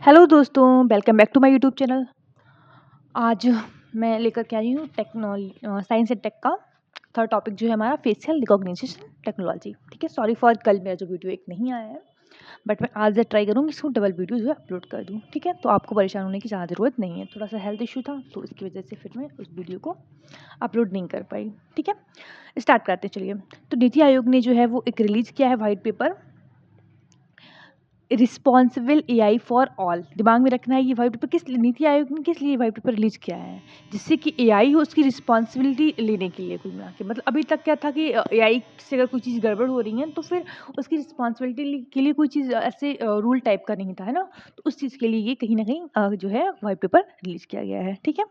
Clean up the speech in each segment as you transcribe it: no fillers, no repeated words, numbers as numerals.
Hello दोस्तों, welcome back to my YouTube channel. आज मैं लेकर के आई हूँ साइंस एंड टेक का थर्ड टॉपिक जो है हमारा फेशियल रिकॉग्निशन टेक्नोलॉजी। ठीक है, सॉरी फॉर कल मेरा जो वीडियो एक नहीं आया है, बट मैं आज से ट्राई करूँगी इसको डबल वीडियो जो है अपलोड कर दूँ। ठीक है, तो आपको परेशान होने की ज़्यादा ज़रूरत नहीं है। थोड़ा सा हेल्थ इशू था तो इसकी वजह से फिर मैं उस वीडियो को अपलोड नहीं कर पाई। ठीक है, स्टार्ट करते चलिए। तो नीति आयोग ने जो है वो एक रिलीज़ किया है white paper, responsible AI for all. दिमाग में रखना है ये वाइट पेपर किस लिए, नीति आयोग ने किस लिए वाइट पेपर रिलीज किया है, जिससे कि एआई हो उसकी रिस्पॉन्सिबिलिटी लेने के लिए। कुल मिला के मतलब अभी तक क्या था कि एआई से अगर कोई चीज़ गड़बड़ हो रही है तो फिर उसकी रिस्पॉन्सिबिलिटी के लिए कोई चीज़ ऐसे रूल टाइप का नहीं था, है ना। तो उस चीज़ के लिए ये कहीं ना कहीं जो है वाइट पेपर रिलीज किया गया है। ठीक है,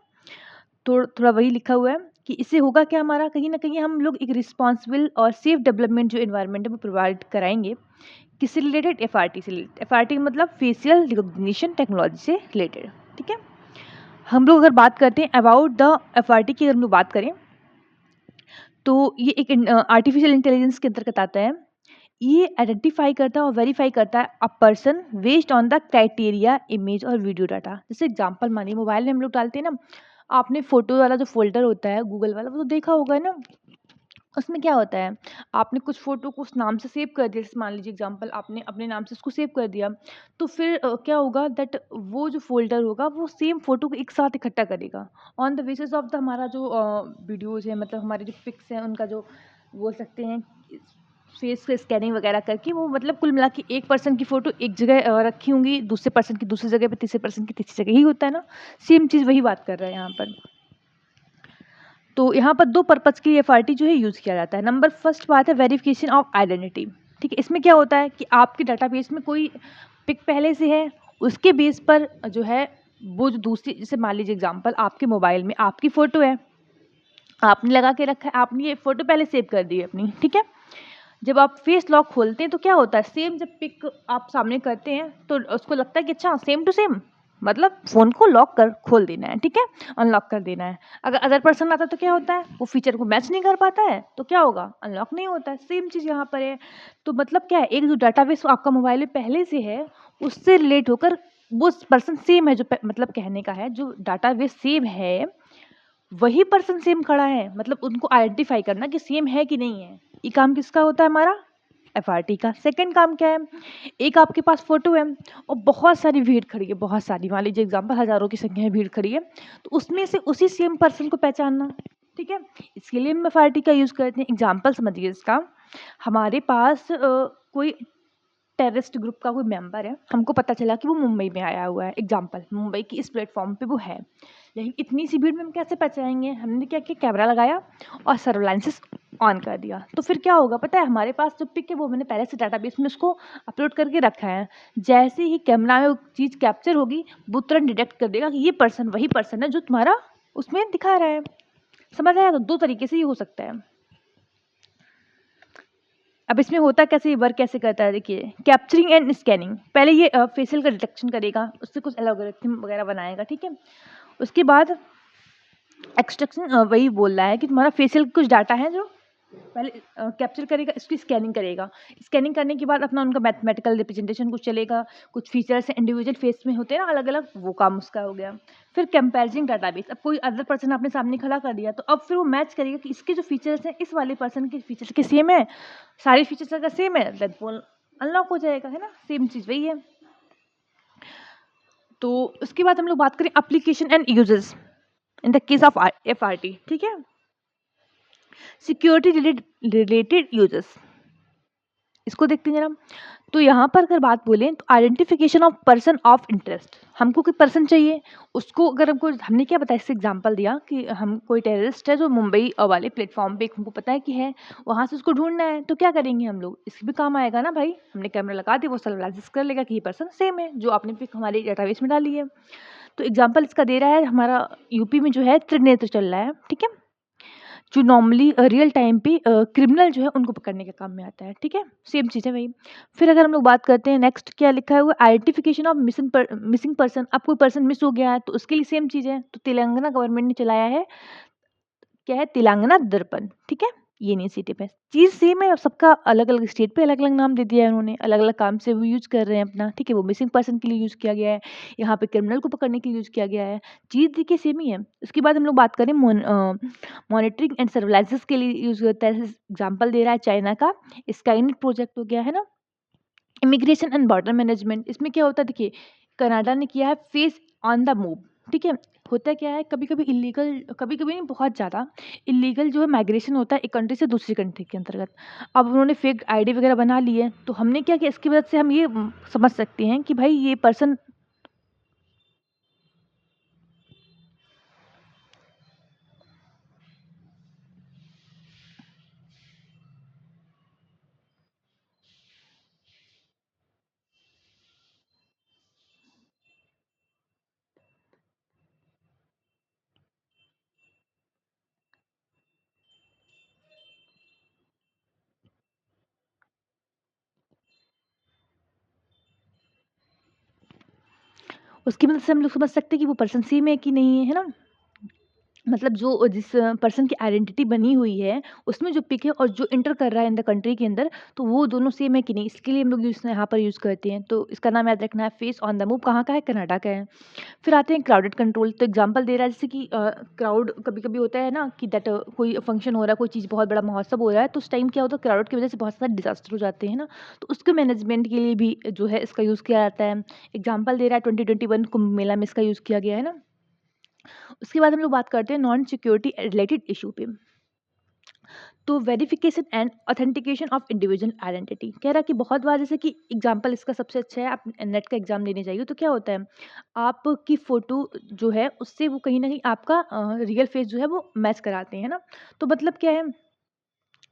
तो थोड़ा वही लिखा हुआ है कि इससे होगा क्या, हमारा कहीं ना कहीं हम लोग एक रिस्पॉन्सिबल और सेफ डेवलपमेंट जो इन्वायरमेंट है वो प्रोवाइड कराएंगे। किससे रिलेटेड? एफआरटी से रिलेटेड। एफआरटी मतलब फेशियल रिकॉग्निशन टेक्नोलॉजी से रिलेटेड। ठीक है, हम लोग अगर बात करते हैं अबाउट द एफआरटी की, अगर हम लोग बात करें तो ये एक आर्टिफिशियल इंटेलिजेंस के अंतर्गत आता है। ये आइडेंटिफाई करता है और वेरीफाई करता है a person based on the criteria image और वीडियो डाटा। जैसे एग्जांपल मानिए मोबाइल में हम लोग डालते हैं ना, आपने फोटो वाला जो फोल्डर होता है गूगल वाला वो तो देखा होगा ना। उसमें क्या होता है, आपने कुछ फ़ोटो को उस नाम से सेव कर दिया, जैसे मान लीजिए एग्जांपल आपने अपने नाम से उसको सेव कर दिया, तो फिर क्या होगा दैट वो जो फ़ोल्डर होगा वो सेम फ़ोटो को एक साथ इकट्ठा करेगा on the basis of the हमारा जो वीडियोज़ है, मतलब हमारे जो पिक्स हैं उनका जो बोल सकते हैं फेस का स्कैनिंग वगैरह करके वो मतलब कुल मिला के एक पर्सन की फ़ोटो एक जगह रखी होंगी, दूसरे पर्सन की दूसरी जगह पे, तीसरे पर्सन की तीसरी जगह, ही होता है ना। सेम चीज़ वही बात कर रहा है यहाँ पर। तो यहाँ पर दो पर्पज़ के लिए एफआरटी जो है यूज़ किया जाता है। नंबर फर्स्ट बात है वेरिफिकेशन ऑफ आइडेंटिटी। ठीक है, इसमें क्या होता है कि आपके डाटाबेस में कोई पिक पहले से है, उसके बेस पर जो है वो जो दूसरी, जैसे मान लीजिए एग्जांपल आपके मोबाइल में आपकी फ़ोटो है, आपने लगा के रखा है, आपने ये फ़ोटो पहले सेव कर दी है अपनी। ठीक है, जब आप फेस लॉक खोलते हैं तो क्या होता है, सेम जब पिक आप सामने करते हैं तो उसको लगता है कि अच्छा सेम टू सेम, मतलब फ़ोन को लॉक कर खोल देना है। ठीक है, अनलॉक कर देना है। अगर अदर पर्सन आता तो क्या होता है, वो फीचर को मैच नहीं कर पाता है तो क्या होगा, अनलॉक नहीं होता है। सेम चीज़ यहाँ पर है। तो मतलब क्या है, एक जो डाटाबेस आपका मोबाइल में पहले से है उससे रिलेट होकर वो पर्सन सेम है, जो मतलब कहने का है जो डाटाबेस सेम है वही पर्सन सेम खड़ा है, मतलब उनको आइडेंटिफाई करना कि सेम है कि नहीं है। ये काम किसका होता है, हमारा एफआरटी का। सेकंड काम क्या है, एक आपके पास फोटो है और बहुत सारी भीड़ खड़ी है, बहुत सारी, मान लीजिए एग्जांपल हजारों की संख्या में भीड़ खड़ी है, तो उसमें से उसी सेम पर्सन को पहचानना। ठीक है, इसके लिए हम एफआरटी का यूज़ करते हैं। एग्जांपल समझिए इसका, हमारे पास कोई टेररिस्ट ग्रुप का कोई मेंबर है, हमको पता चला कि वो मुंबई में आया हुआ है, एग्जांपल मुंबई की इस प्लेटफॉर्म पे वो है, लेकिन इतनी सी भीड़ में हम कैसे पहचानेंगे। हमने क्या किया, कैमरा लगाया और सर्विलांसेस ऑन कर दिया, तो फिर क्या होगा पता है, हमारे पास जो पिक है वो मैंने पहले से डाटाबेस में उसको अपलोड करके रखा है। जैसे ही कैमरा में वो चीज़ कैप्चर होगी वो तुरंत डिटेक्ट कर देगा कि ये पर्सन वही पर्सन है जो तुम्हारा उसमें दिखा रहा है। समझ आया? तो दो तरीके से ये हो सकता है। अब इसमें होता कैसे, वर्क कैसे करता है, देखिए कैप्चरिंग एंड स्कैनिंग। पहले ये फेशियल का डिटेक्शन करेगा, उससे कुछ एल्गोरिथम वगैरह बनाएगा। ठीक है, उसके बाद एक्सट्रैक्शन, वही बोल रहा है कि तुम्हारा फेशियल कुछ डाटा है जो पहले कैप्चर करेगा, इसकी स्कैनिंग करेगा। स्कैनिंग करने के बाद अपना उनका मैथमेटिकल रिप्रेजेंटेशन कुछ चलेगा, कुछ फीचर्स इंडिविजुअल फेस में होते हैं ना अलग अलग, वो काम उसका हो गया। फिर कंपैरिजन डाटाबेस, अब कोई अदर पर्सन आपने सामने खड़ा कर दिया तो अब फिर वो मैच करेगा कि इसके जो फीचर्स हैं इस वाले पर्सन के फीचर्स के सेम है, सारे फीचर्स अगर सेम है देन फोन अनलॉक हो जाएगा, है ना। सेम चीज़ वही है। तो उसके बाद हम लोग बात करें application and uses in the case of FRT. ठीक है, सिक्योरिटी रिलेटेड यूजेस, इसको देखते हैं जरा। तो यहाँ पर अगर बात बोलें तो identification of person of interest, हमको कोई पर्सन चाहिए, उसको अगर हमको, हमने क्या बताया, इससे एग्जांपल दिया कि हम कोई टेररिस्ट है जो मुंबई वाले प्लेटफॉर्म पे हमको पता है कि है, वहाँ से उसको ढूंढना है, तो क्या करेंगे हम लोग, इसके भी काम आएगा ना भाई। हमने कैमरा लगा दिया, वो सर्विलांस कर लेगा कि ये पर्सन सेम है जो आपने पिक हमारे डेटाबेस में डाली है। तो एग्जाम्पल इसका दे रहा है, हमारा यूपी में जो है त्रिनेत्र चल रहा है। ठीक है, जो नॉर्मली रियल टाइम पे क्रिमिनल जो है उनको पकड़ने के काम में आता है। ठीक है, सेम चीज़ है वही। फिर अगर हम लोग बात करते हैं नेक्स्ट, क्या लिखा है हुआ, आइडेंटिफिकेशन ऑफ मिसिंग पर्सन। अब कोई पर्सन मिस हो गया है तो उसके लिए सेम चीज़ है। तो तेलंगाना गवर्नमेंट ने चलाया है क्या है, तेलंगाना दर्पण। ठीक है, ये नहीं सेटअप है। चीज़ सेम है, सबका अलग-अलग स्टेट पे अलग-अलग नाम दे दिया है उन्होंने, अलग-अलग काम से वो यूज़ कर रहे हैं अपना, ठीक है? वो मिसिंग पर्सन के लिए यूज़ किया गया है, यहाँ पे क्रिमिनल को पकड़ने के लिए यूज़ किया गया है। चीज़ देखिए सेम ही है। उसके बाद हम लोग बात करें मॉनिटरिंग एंड सर्विलांसेस के लिए यूज़ होता है। एग्ज़ाम्पल दे रहा है चाइना का स्काईनेट प्रोजेक्ट हो गया, है ना? इमिग्रेशन एंड बॉर्डर मैनेजमेंट, इसमें क्या होता है देखिए, कनाडा ने किया है फेस ऑन द मूव, ठीक है? होता क्या है, कभी-कभी इल्लीगल, कभी-कभी नहीं बहुत ज़्यादा इल्लीगल जो है माइग्रेशन होता है एक कंट्री से दूसरी कंट्री के अंतर्गत। अब उन्होंने फेक आईडी वगैरह बना ली है, तो हमने क्या किया, इसकी वजह से हम ये समझ सकते हैं कि भाई ये पर्सन, उसकी मदद से हम लोग समझ सकते हैं कि वो पर्सन सेम है कि नहीं है, है ना? मतलब जो जिस पर्सन की आइडेंटिटी बनी हुई है, उसमें जो पिक है और जो एंटर कर रहा है इन द कंट्री के अंदर, तो वो दोनों सेम है कि नहीं, इसके लिए हम लोग यहाँ पर यूज़ करते हैं। तो इसका नाम याद रखना है, फेस ऑन द मूव कहाँ का है? कनाडा का है। फिर आते हैं क्राउडेड कंट्रोल, तो एग्जांपल दे रहा है जैसे कि क्राउड कभी-कभी होता है ना कि दैट कोई फंक्शन हो रहा है, कोई चीज़ बहुत बड़ा महोत्सव हो रहा है, तो उस टाइम क्या होता है, क्राउड की वजह से बहुत सारे डिज़ास्टर हो जाते हैं ना, तो उसके मैनेजमेंट के लिए भी जो है इसका यूज़ किया जाता है। एग्जांपल दे रहा है 2021 कुंभ मेला में इसका यूज़ किया गया है ना। उसके बाद हम लोग बात करते हैं नॉन सिक्योरिटी रिलेटेड इशू पे। तो verification and authentication of individual identity कह रहा है कि बहुत बार, जैसे कि एग्जांपल इसका सबसे अच्छा है, आप नेट का एग्जाम देने जाइए तो क्या होता है, आपकी फ़ोटो जो है उससे वो कहीं न कहीं आपका रियल फेस जो है वो मैच कराते हैं ना। तो मतलब क्या है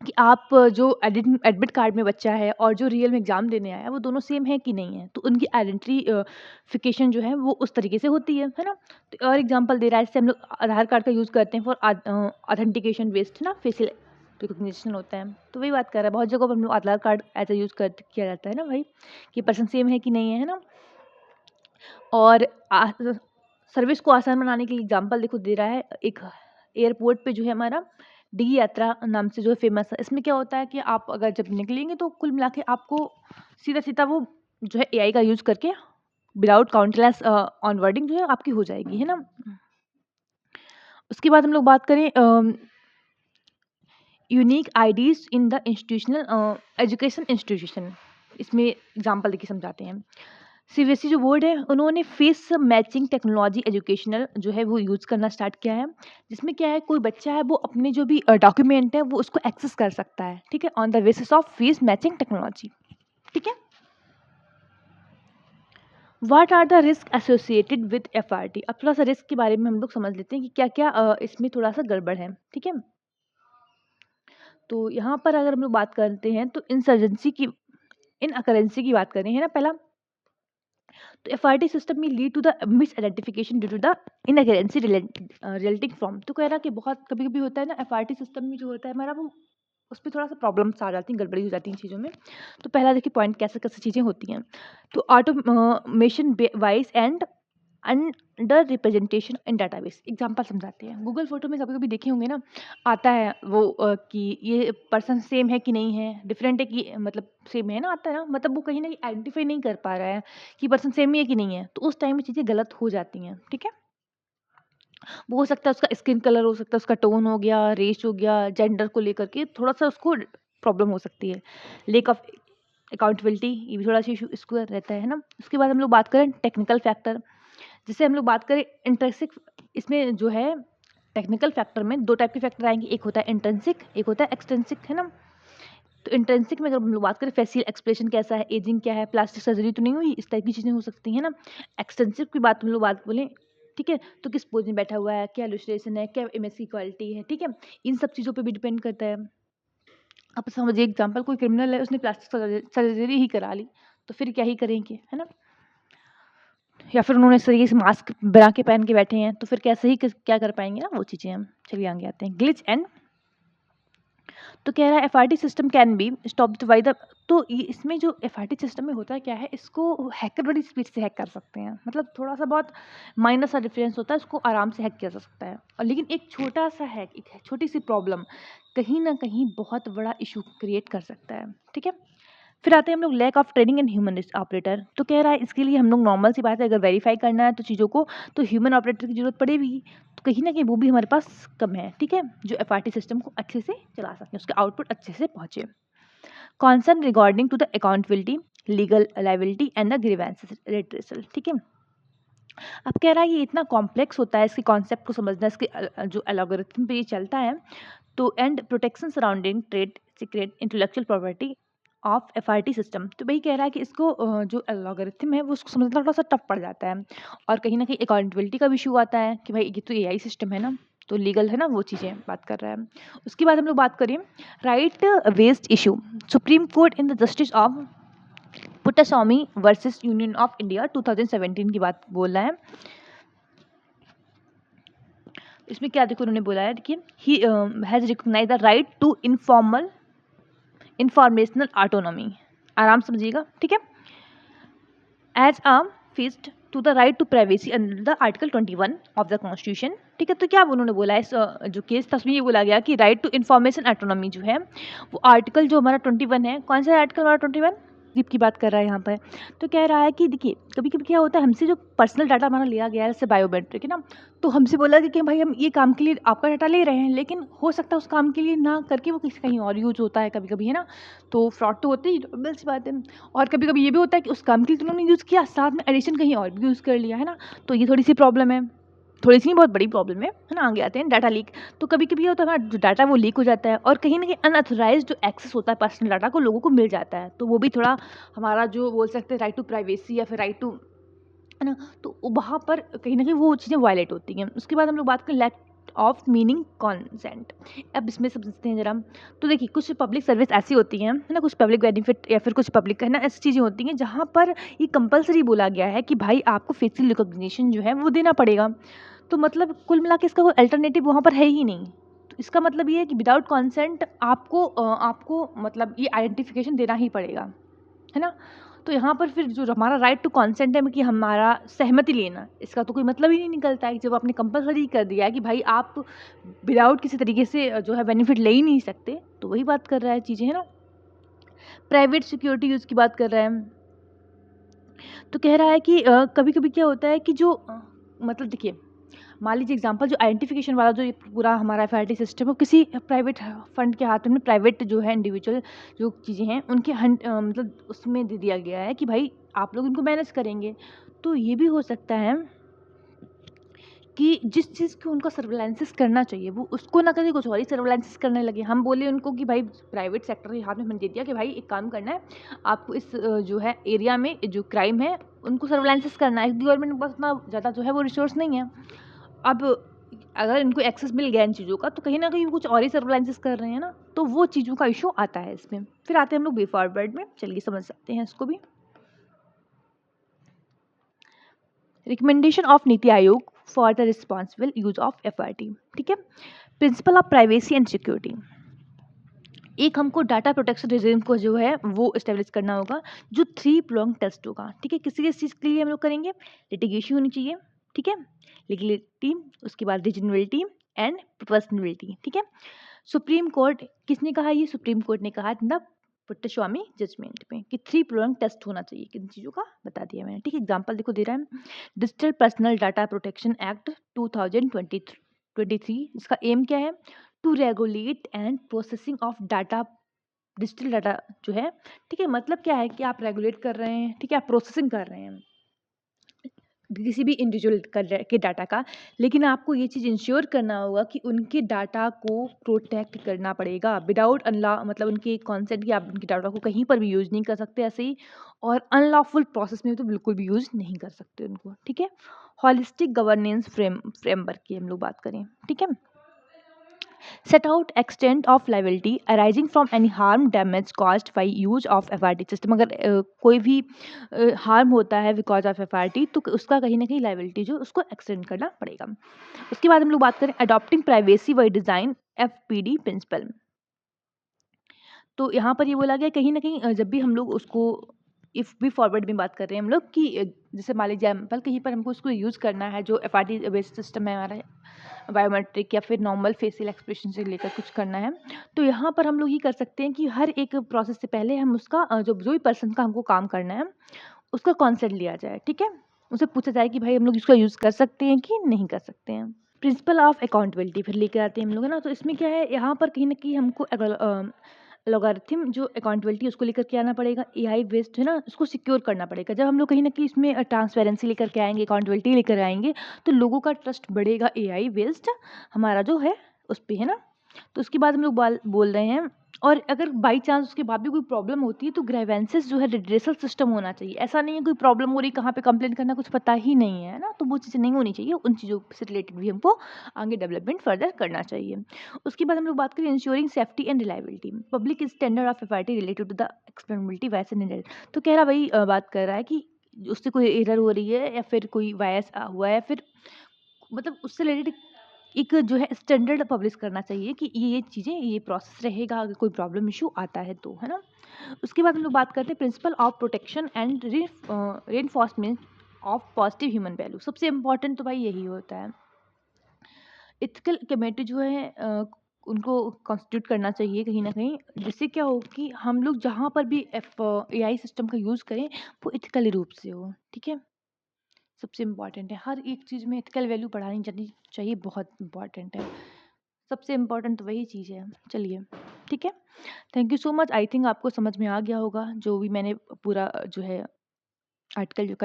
कि आप जो एडमिट कार्ड में बच्चा है और जो रियल में एग्ज़ाम देने आया है, वो दोनों सेम है कि नहीं है? तो उनकी आइडेंटिटी फ़िकेशन जो है वो उस तरीके से होती है ना? तो और एग्ज़ाम्पल दे रहा है, जैसे हम लोग आधार कार्ड का यूज़ करते हैं फॉर ऑथेंटिकेशन बेस्ड ना, फेशियल रिकॉग्निशन होता है। तो वही बात कर रहा है, बहुत जगह पर हम लोग आधार कार्ड एज़ अ यूज़ कर किया जाता है ना भाई, कि पर्सन सेम है कि नहीं है ना? और सर्विस को आसान बनाने के लिए एग्जांपल देखो दे रहा है, एक एयरपोर्ट पे जो है हमारा डी यात्रा नाम से जो है फेमस है। इसमें क्या होता है कि आप अगर जब निकलेंगे तो कुल मिला के आपको सीधा-सीधा वो जो है एआई का यूज़ करके विदाउट काउंटलेस ऑनवर्डिंग जो है आपकी हो जाएगी, है ना? उसके बाद हम लोग बात करें unique IDs in the institutional education institution. इसमें एग्जांपल देके समझाते हैं। सीबीएसई जो बोर्ड है, उन्होंने फेस मैचिंग टेक्नोलॉजी एजुकेशनल जो है वो यूज़ करना स्टार्ट किया है, जिसमें क्या है, कोई बच्चा है वो अपने जो भी डॉक्यूमेंट है वो उसको एक्सेस कर सकता है, ठीक है, on the basis of face matching technology, ठीक है। What are the risk associated with FRT, अब थोड़ा सा रिस्क के बारे में हम लोग समझ लेते हैं कि क्या क्या इसमें थोड़ा सा गड़बड़ है, ठीक है। तो यहाँ पर अगर हम लोग बात करते हैं तो इंसर्जेंसी की, इन अकरेंसी की बात करें, है ना, पहला तो एफआरटी सिस्टम में lead to the misidentification due to the inaccuracy resulting from, तो कह रहा कि बहुत कभी कभी होता है ना, एफआरटी सिस्टम में जो होता है हमारा वो, उस पर थोड़ा सा प्रॉब्लम्स आ जाती हैं, गड़बड़ी हो जाती हैं चीज़ों में। तो पहला देखिए पॉइंट कैसे कैसे चीज़ें होती हैं, तो automation wise and under representation in database, example समझाते हैं। गूगल फोटो में कभी कभी देखे होंगे ना, आता है वो कि ये पर्सन सेम है कि नहीं है, डिफरेंट है कि मतलब सेम है ना, आता है ना, मतलब वो कहीं ना कहीं आइडेंटिफाई नहीं कर पा रहा है कि पर्सन सेम ही है कि नहीं है, तो उस टाइम में चीज़ें गलत हो जाती हैं, ठीक है। वो हो सकता है उसका स्किन कलर, हो सकता है उसका टोन हो गया, रेस हो गया, जेंडर को लेकर के थोड़ा सा उसको प्रॉब्लम हो सकती है, लेक ऑफ अकाउंटेबिलिटी, ये भी थोड़ा सा इशू इसको रहता है ना। उसके बाद हम लोग बात करें टेक्निकल फैक्टर, जैसे हम लोग बात करें इंट्रिंसिक, इसमें जो है टेक्निकल फैक्टर में दो टाइप के फैक्टर आएंगे, एक होता है इंट्रिंसिक, एक होता है एक्सट्रिंसिक, है ना। तो इंट्रिंसिक में अगर हम लोग बात करें, फेशियल एक्सप्रेशन कैसा है, एजिंग क्या है, प्लास्टिक सर्जरी तो नहीं हुई, इस टाइप की चीज़ें हो सकती हैं ना। एक्सटेंसिव की बात हम लोग बात बोलें, ठीक है, तो किस पोज में बैठा हुआ है, क्या इलस्ट्रेशन है, क्या इमेज की क्वालिटी है, ठीक है, इन सब चीज़ों पे भी डिपेंड करता है। अब समझिए एग्जांपल, कोई क्रिमिनल है, उसने प्लास्टिक सर्जरी ही करा ली, तो फिर क्या ही करेंगे, है ना। या फिर उन्होंने सही से मास्क बना के पहन के बैठे हैं, तो फिर कैसे ही क्या कर पाएँगे ना वो चीज़ें हम। चलिए आगे आते हैं, ग्लिच एंड, तो कह रहा है FRT system can be stopped by the, तो ये इसमें जो एफआरटी सिस्टम में होता है क्या है, इसको हैकर बड़ी स्पीड से हैक कर सकते हैं, मतलब थोड़ा सा बहुत माइनर सा डिफरेंस होता है, इसको आराम से हैक किया जा सकता है। और लेकिन एक छोटा सा हैक, एक छोटी सी प्रॉब्लम कहीं ना कहीं बहुत बड़ा इशू क्रिएट कर सकता है। ठीक है, फिर आते हैं हम लोग lack of training and human operator. तो कह रहा है इसके लिए हम लोग नॉर्मल सी बात है, अगर वेरीफाई करना है तो चीज़ों को, तो ह्यूमन ऑपरेटर की जरूरत पड़ेगी, तो कहीं ना कहीं वो भी हमारे पास कम है। ठीक है, जो एफआरटी सिस्टम को अच्छे से चला सके, उसके आउटपुट अच्छे से पहुंचे। Concern regarding to the accountability, legal liability and the grievances redressal. ठीक है, अब कह रहा है ये इतना कॉम्प्लेक्स होता है, इसके कॉन्सेप्ट को समझना, इसके जो एल्गोरिथम पे ये चलता है, तो and protection surrounding trade secret intellectual property of FRT system. तो वही कह रहा है कि इसको जो एल्गोरिथम है वो उसको समझना थोड़ा सा टफ पड़ जाता है, और कहीं ना कहीं अकाउंटेबिलिटी का भी इशू आता है कि भाई ये तो एआई सिस्टम है ना, तो लीगल है ना, वो चीज़ें बात कर रहा है। उसके बाद हम लोग बात करें right based issue. Supreme Court in the justice of Puttaswamy versus union of India 2017 की बात बोल रहा है। इसमें क्या देखो उन्होंने बोला है, देखिए he has recognise the right to informal informational autonomy, आराम समझिएगा। ठीक है, as a first to the right to privacy under the article 21 of the constitution. ठीक है, तो क्या उन्होंने बोला है, इस जो केस था उसमें ये बोला गया कि राइट टू इन्फॉर्मेशन ऑटोनॉमी जो है वो आर्टिकल जो हमारा 21 है, कौन सा आर्टिकल हमारा 21 की बात कर रहा है यहाँ पर। तो कह रहा है कि देखिए कभी कभी क्या होता है, हमसे जो पर्सनल डाटा हमारा लिया गया है, जैसे बायोमेट्रिक है ना, तो हमसे बोला कि भाई हम ये काम के लिए आपका डाटा ले रहे हैं, लेकिन हो सकता है उस काम के लिए ना करके वो किसी कहीं और यूज होता है कभी कभी, है ना, तो फ्रॉड तो होते ही, नॉर्मल सी बात है। और कभी कभी ये भी होता है कि उस काम के लिए तो उन्होंने यूज़ किया, साथ में एडिशन कहीं और भी यूज़ कर लिया, है ना, तो ये थोड़ी सी प्रॉब्लम है, थोड़ी सी नहीं, बहुत बड़ी प्रॉब्लम है ना। आगे आते हैं डाटा लीक। तो कभी कभी ये होता है हमारा जो डाटा वो लीक हो जाता है, और कहीं ना कहीं अनऑथराइज जो एक्सेस होता है पर्सनल डाटा को लोगों को मिल जाता है, तो वो भी थोड़ा हमारा जो बोल सकते हैं राइट टू प्राइवेसी या फिर राइट टू, है ना, तो वहाँ पर कहीं ना कहीं वो चीज़ें वायलेट होती हैं। उसके बाद हम लोग बात करें लैक ऑफ मीनिंग कॉन्सेंट। अब इसमें समझते हैं जरा। तो देखिए कुछ पब्लिक सर्विस ऐसी होती हैं, है ना, कुछ पब्लिक बेनिफिट या फिर कुछ पब्लिक, है ना, ऐसी चीज़ें होती हैं जहाँ पर ये कंपलसरी बोला गया है कि भाई आपको फेशियल रिकॉग्निशन जो है वो देना पड़ेगा। तो मतलब कुल मिला के इसका कोई अल्टरनेटिव वहाँ पर है ही नहीं। तो इसका मतलब ये है कि विदाउट कॉन्सेंट आपको मतलब ये आइडेंटिफिकेशन देना ही पड़ेगा, है ना। तो यहाँ पर फिर जो हमारा राइट टू कॉन्सेंट है कि हमारा सहमति लेना, इसका तो कोई मतलब ही नहीं निकलता है। जब आपने कंपलसरी कर दिया है कि भाई आप विदाउट किसी तरीके से जो है बेनिफिट ले ही नहीं सकते, तो वही बात कर रहा है चीज़ें, है ना। प्राइवेट सिक्योरिटी यूज़ की बात कर रहा है। तो कह रहा है कि कभी कभी क्या होता है कि जो मतलब देखिए मान लीजिए एग्जांपल, जो आइडेंटिफिकेशन वाला जो ये पूरा हमारा एफआईटी सिस्टम है वो किसी प्राइवेट फंड के हाथ में, प्राइवेट जो है इंडिविजुअल जो चीज़ें हैं उनके मतलब उसमें दे दिया गया है कि भाई आप लोग इनको मैनेज करेंगे। तो ये भी हो सकता है कि जिस चीज़ को उनका सर्विलांसेस करना चाहिए वो उसको ना करके कुछ और ही सर्विलांसेस करने लगे। हम बोले उनको कि भाई प्राइवेट सेक्टर के हाथ में हमने दे दिया कि भाई एक काम करना है, आपको इस जो है एरिया में जो क्राइम है उनको सर्विलांसेस करना है। गवर्नमेंट के पास इतना ज़्यादा जो है वो रिसोर्स नहीं है। अब अगर इनको एक्सेस मिल गया इन चीज़ों का, तो कहीं ना कहीं वो कुछ और ही सर्विलांसेस कर रहे हैं ना, तो वो चीज़ों का इशू आता है इसमें। फिर आते हैं हम लोग वे फॉरवर्ड में, चलिए समझ सकते हैं इसको भी। Recommendation of NITI Aayog for the responsible use of FRT. ठीक है, principle of privacy and security. एक हमको डाटा प्रोटेक्शन रिजीम को जो है वो इस्टेब्लिश करना होगा, जो 3 प्रोंग टेस्ट होगा। ठीक है, किसी किस चीज़ के लिए हम लोग करेंगे, लिटिगेशन होनी चाहिए, ठीक है, लीगलिटी, उसके बाद रीजनेबिलिटी एंड प्रोपोर्शनलिटी। ठीक है, सुप्रीम कोर्ट किसने कहा, ये सुप्रीम कोर्ट ने कहा द पुट्टास्वामी जजमेंट में कि 3 प्रोंग टेस्ट होना चाहिए। किन चीज़ों का बता दिया मैंने। ठीक है, एग्जाम्पल देखो दे रहा है, digital personal data protection act 2023। इसका एम क्या है, to regulate and processing of data, digital data जो है। ठीक है, मतलब क्या है कि आप रेगुलेट कर रहे हैं, ठीक है, आप प्रोसेसिंग कर रहे हैं किसी भी इंडिविजुअल के डाटा का, लेकिन आपको ये चीज़ इंश्योर करना होगा कि उनके डाटा को प्रोटेक्ट करना पड़ेगा विदाउट मतलब उनके कॉन्सेंट की आप उनके डाटा को कहीं पर भी यूज़ नहीं कर सकते ऐसे ही, और अनलॉफुल प्रोसेस में तो बिल्कुल भी यूज़ नहीं कर सकते उनको। ठीक है, हॉलिस्टिक गवर्नेंस फ्रेमवर्क की हम लोग बात करें। ठीक है, set out extent of liability arising from any harm damage caused by use of FRT system। अगर कोई भी हार्म होता है बिकॉज ऑफ FRT, तो उसका कहीं ना कहीं लाइबिलिटी जो उसको एक्सटेंड करना पड़ेगा। उसके बाद हम लोग बात करें adopting privacy by design FPD principle. तो यहाँ पर ये बोला गया कहीं न कहीं जब भी हम लोग उसको इफ़ भी फॉरवर्ड में बात कर रहे हैं हम लोग कि जैसे मान लीजिए एग्जाम्पल कहीं पर हमको उसको यूज़ करना है, जो एफआरटी बेस्ड सिस्टम है हमारा, बायोमेट्रिक या फिर नॉर्मल फेशियल एक्सप्रेशन से लेकर कुछ करना है, तो यहाँ पर हम लोग ये कर सकते हैं कि हर एक प्रोसेस से पहले हम उसका जो भी पर्सन का हमको काम करना है, उसका कंसेंट लिया जाए, ठीक है? उनसे पूछा जाए कि भाई हम लोग इसका यूज़ कर सकते हैं कि नहीं कर सकते हैं। प्रिंसिपल ऑफ अकाउंटेबिलिटी फिर लेके आते हैं हम लोग, है ना? तो इसमें क्या है, यहाँ पर कहीं न कहीं हमको लॉगरिथम जो अकाउंटेबिलिटी उसको लेकर के आना पड़ेगा, एआई बेस्ड, है ना? उसको सिक्योर करना पड़ेगा। जब हम लोग कहीं न कहीं इसमें ट्रांसपेरेंसी लेकर के आएँगे, अकाउंटेबिलिटी लेकर आएँगे, तो लोगों का ट्रस्ट बढ़ेगा एआई बेस्ड हमारा जो है उस पे, है ना? तो उसके बाद हम लोग बोल रहे हैं, और अगर बाई चांस उसके बाद भी कोई प्रॉब्लम होती है तो ग्रीवेंसेस जो है रिड्रेसल सिस्टम होना चाहिए। ऐसा नहीं है कोई प्रॉब्लम हो रही, कहाँ पे कंप्लेंट करना कुछ पता ही नहीं है ना, तो वो चीज़ें नहीं होनी चाहिए। उन चीज़ों से रिलेटेड भी हमको आगे डेवलपमेंट फर्दर करना चाहिए। उसके बाद हम लोग बात करें ensuring safety and reliability, public standard of FIT related to the experimentality वैसे नहीं। तो कह रहा भाई बात कर रहा है कि उससे कोई एरर हो रही है या फिर कोई वायस हुआ है या फिर मतलब उससे रिलेटेड एक जो है स्टैंडर्ड पब्लिश करना चाहिए कि ये चीज़ें, ये प्रोसेस रहेगा अगर कोई प्रॉब्लम इशू आता है तो, है ना? उसके बाद हम लोग बात करते हैं principle of protection and reinforcement of positive human value. सबसे इम्पोर्टेंट तो भाई यही होता है। एथिकल कमेटी जो है उनको कॉन्स्टिट्यूट करना चाहिए कहीं न कहीं, जिससे क्या हो कि हम लोग जहाँ पर भी एआई सिस्टम का यूज़ करें, वो एथिकली रूप से हो, ठीक है? सबसे इम्पोर्टेंट है, हर एक चीज़ में एथिकल वैल्यू बढ़ानी जानी चाहिए, बहुत इम्पोर्टेंट है। सबसे इम्पोर्टेंट तो वही चीज़ है। चलिए, ठीक है? Thank you so much. I think आपको समझ में आ गया होगा, जो भी मैंने पूरा जो है आर्टिकल जो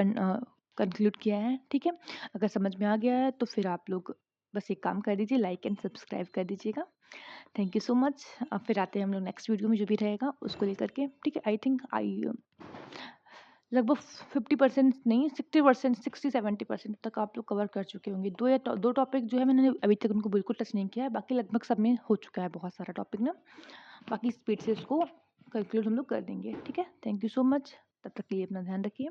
कंक्लूड किया है, ठीक है? अगर समझ में आ गया है तो फिर आप लोग बस एक काम कर दीजिए, लाइक एंड सब्सक्राइब कर दीजिएगा। Thank you so much. अब फिर आते हैं हम लोग नेक्स्ट वीडियो में जो भी रहेगा उसको लेकर के, ठीक है? आई थिंक लगभग 50% नहीं, 60%, 60-70% तक आप लोग कवर कर चुके होंगे। 2 टॉपिक जो है मैंने अभी तक उनको बिल्कुल टच नहीं किया है, बाकी लगभग सब में हो चुका है बहुत सारा टॉपिक ना। बाकी स्पीड से इसको कंक्लूड हम लोग कर देंगे, ठीक है? Thank you so much. तब तक के लिए अपना ध्यान रखिए।